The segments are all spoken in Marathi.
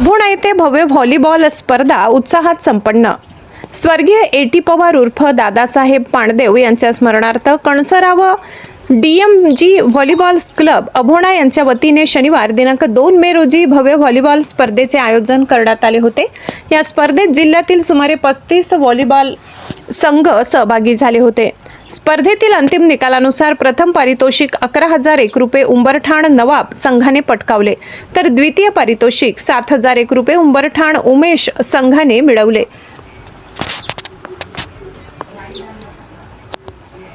अभोणा येथे भव्य व्हॉलीबॉल स्पर्धा उत्साहात संपन्न। स्वर्गीय ए.टी. पवार उर्फ दादासाहेब पांडदेव यांच्या स्मरणार्थ कणसराव डीएमजी व्हॉलीबॉल क्लब अभोणा यांच्या वतीने शनिवार दिनांक 2 मे रोजी भव्य व्हॉलीबॉल स्पर्धेचे आयोजन करण्यात आले होते। या स्पर्धेत जिल्ह्यातील सुमारे 35 व्हॉलीबॉल संघ सहभागी झाले होते। स्पर्धेतील अंतिम निकालानुसार प्रथम पारितोषिक 11,001 रुपये उंबरठाण नवाब संघाने पटकावले, तर द्वितीय पारितोषिक 7,001 रुपये उंबरठाण उमेश संघाने मिळवले।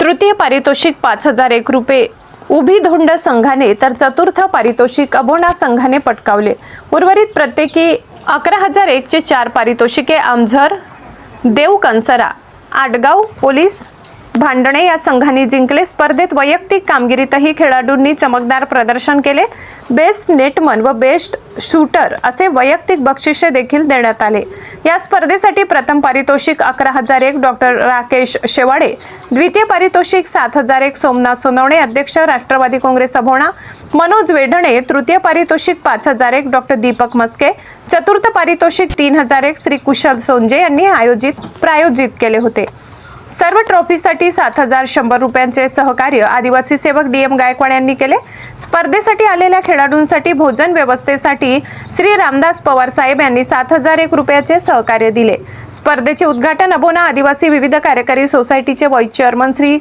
तृतीय पारितोषिक 5,001 रुपये उभीधोंड संघाने, तर चतुर्थ पारितोषिक अभोणा संघाने पटकावले। उर्वरित प्रत्येकी 11,001 चे 4 पारितोषिके आमझर, देव कणसरा, आटगाव पोलीस भांडणे या संघांनी जिंकले। स्पर्धेत वैयक्तिक कामगिरीतही खेळाडूंनी चमकदार प्रदर्शन केले। बेस्ट नेटमन व बेस्ट शूटर असे वैयक्तिक बक्षिसे देखील देण्यात आले। या स्पर्धेसाठी प्रथम पारितोषिक 11,001 डॉक्टर राकेश शेवाडे, द्वितीय पारितोषिक 7,001 सोमनाथ सोनवणे, अध्यक्ष राष्ट्रवादी काँग्रेस अभोणा मनोज वेढणे, तृतीय पारितोषिक 5,001 डॉक्टर दीपक मस्के, चतुर्थ पारितोषिक 3,001 श्री कुशल सोंजे यांनी प्रायोजित केले होते। सर्व ट्रॉफीसाठी 7,100 रुपयांचे सहकार्य आदिवासी सेवक डीएम गायकवाड यांनी केले। स्पर्धेसाठी आलेल्या खेळाडूंसाठी भोजन व्यवस्थेसाठी श्री रामदास पवार साहेब यांनी 7,001 रुपयाचे सहकार्य दिले। स्पर्धेचे उद्घाटन अभोणा आदिवासी विविध कार्यकारी सोसायटीचे व्हाईस चेअरमन श्री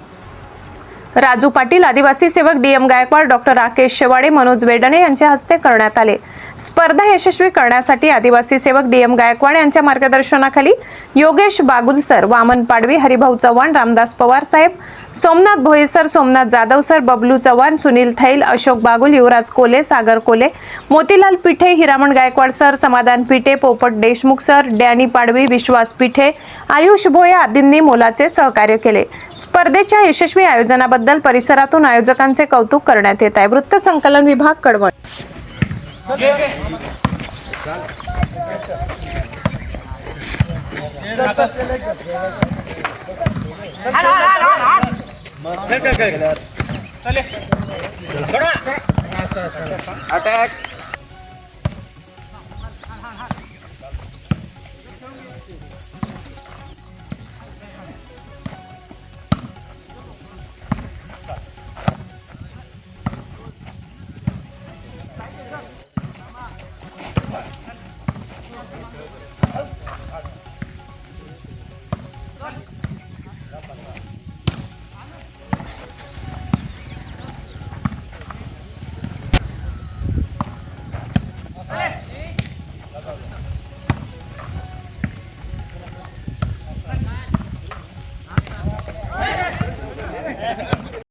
राजू पाटील, आदिवासी सेवक डीएम गायकवाड, डॉक्टर राकेश शेवाडे, मनोज वेढणे यांच्या हस्ते करण्यात आले। स्पर्धा यशस्वी करण्यासाठी आदिवासी सेवक डीएम गायकवाड यांच्या मार्गदर्शनाखाली योगेश बागुल सर, वामन पाडवी, हरिभाऊ चव्हाण, रामदास पवार साहेब, सोमनाथ भोये सर, सोमनाथ जाधव सर, बबलू चव्हाण, सुनील थैल, अशोक बागुल, युवराज कोले, सागर कोले, मोतीलाल पिठे, हिरामण गायकवाड सर, समाधान पिठे, पोपट देशमुख सर, डॅनी पाडवी, विश्वास पिठे, आयुष भोये आदींनी मोलाचे सहकार्य केले। स्पर्धेच्या यशस्वी आयोजनाबद्दल परिसरातून आयोजकांचे कौतुक करण्यात येत आहे। वृत्त संकलन विभाग कळवण। अटॅक